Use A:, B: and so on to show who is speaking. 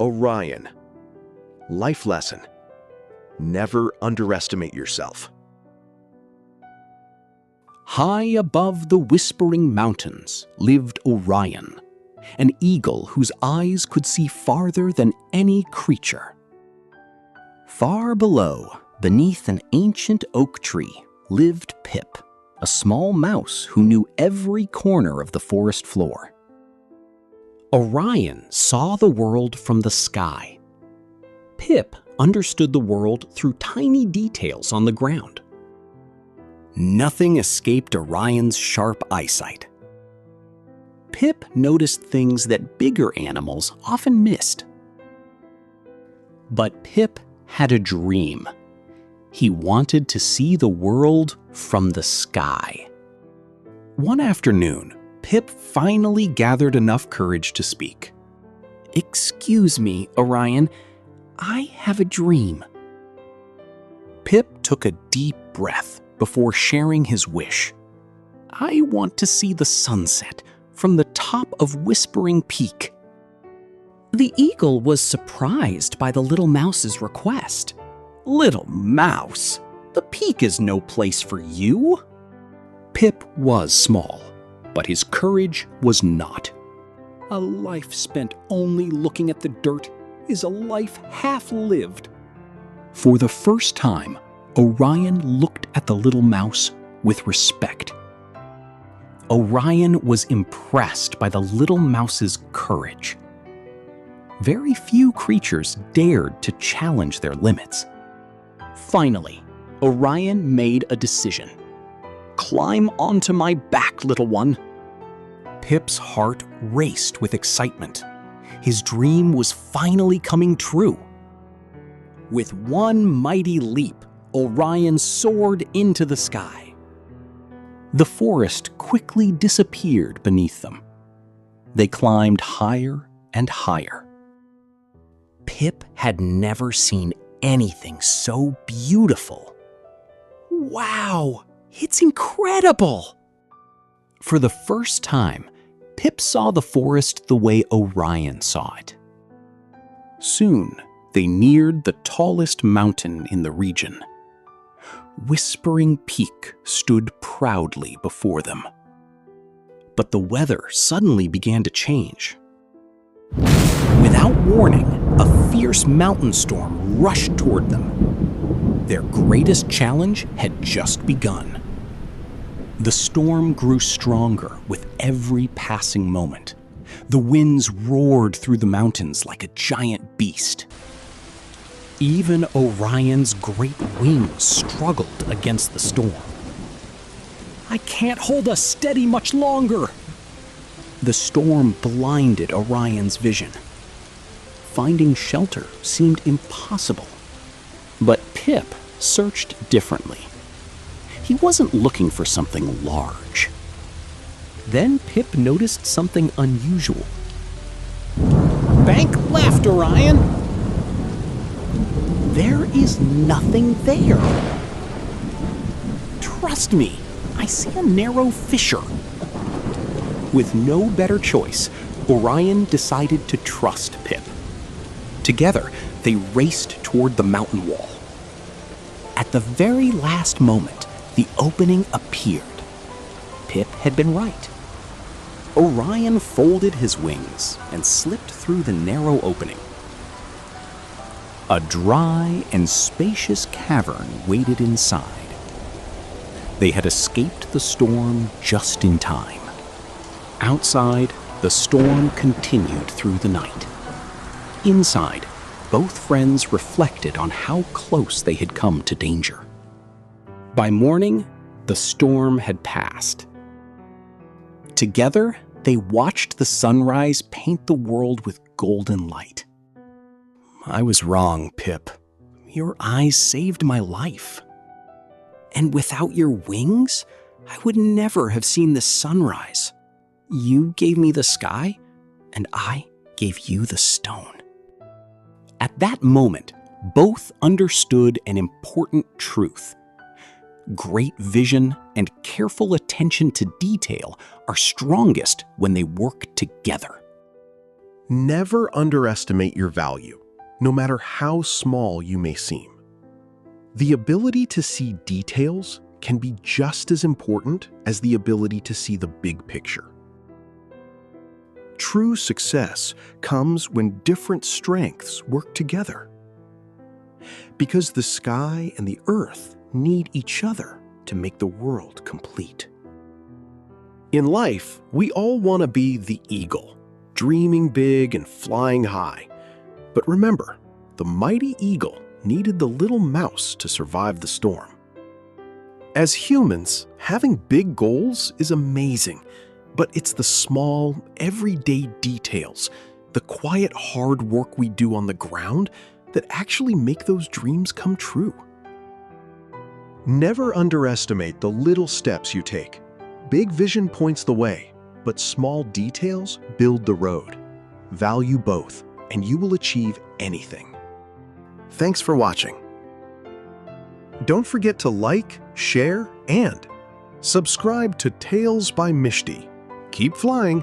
A: Orion. Life lesson: never underestimate yourself.
B: High above the whispering mountains lived Orion, an eagle whose eyes could see farther than any creature. Far below, beneath an ancient oak tree, lived Pip, a small mouse who knew every corner of the forest floor. Orion saw the world from the sky. Pip understood the world through tiny details on the ground. Nothing escaped Orion's sharp eyesight. Pip noticed things that bigger animals often missed. But Pip had a dream. He wanted to see the world from the sky. One afternoon, Pip finally gathered enough courage to speak. "Excuse me, Orion, I have a dream." Pip took a deep breath before sharing his wish. "I want to see the sunset from the top of Whispering Peak." The eagle was surprised by the little mouse's request. "Little mouse, the peak is no place for you." Pip was small, but his courage was not. A life spent only looking at the dirt is a life half lived. For the first time, Orion looked at the little mouse with respect. Orion was impressed by the little mouse's courage. Very few creatures dared to challenge their limits. Finally, Orion made a decision. "Climb onto my back, little one." Pip's heart raced with excitement. His dream was finally coming true. With one mighty leap, Orion soared into the sky. The forest quickly disappeared beneath them. They climbed higher and higher. Pip had never seen anything so beautiful. "Wow, it's incredible!" For the first time, Pip saw the forest the way Orion saw it. Soon, they neared the tallest mountain in the region. Whispering Peak stood proudly before them. But the weather suddenly began to change. Without warning, a fierce mountain storm rushed toward them. Their greatest challenge had just begun. The storm grew stronger with every passing moment. The winds roared through the mountains like a giant beast. Even Orion's great wings struggled against the storm. "I can't hold us steady much longer." The storm blinded Orion's vision. Finding shelter seemed impossible. But Pip searched differently. He wasn't looking for something large. Then Pip noticed something unusual. "Bank left, Orion." "There is nothing there." "Trust me, I see a narrow fissure." With no better choice, Orion decided to trust Pip. Together, they raced toward the mountain wall. At the very last moment, the opening appeared. Pip had been right. Orion folded his wings and slipped through the narrow opening. A dry and spacious cavern waited inside. They had escaped the storm just in time. Outside, the storm continued through the night. Inside, both friends reflected on how close they had come to danger. By morning, the storm had passed. Together, they watched the sunrise paint the world with golden light. "I was wrong, Pip. Your eyes saved my life. And without your wings, I would never have seen the sunrise. You gave me the sky, and I gave you the stone." At that moment, both understood an important truth. Great vision and careful attention to detail are strongest when they work together.
A: Never underestimate your value, no matter how small you may seem. The ability to see details can be just as important as the ability to see the big picture. True success comes when different strengths work together. Because the sky and the earth need each other to make the world complete. In life, we all want to be the eagle, dreaming big and flying high. But remember, the mighty eagle needed the little mouse to survive the storm. As humans, having big goals is amazing, but it's the small, everyday details, the quiet hard work we do on the ground that actually make those dreams come true. Never underestimate the little steps you take. Big vision points the way, but small details build the road. Value both, and you will achieve anything. Thanks for watching. Don't forget to like, share, and subscribe to Tales by Mishti. Keep flying!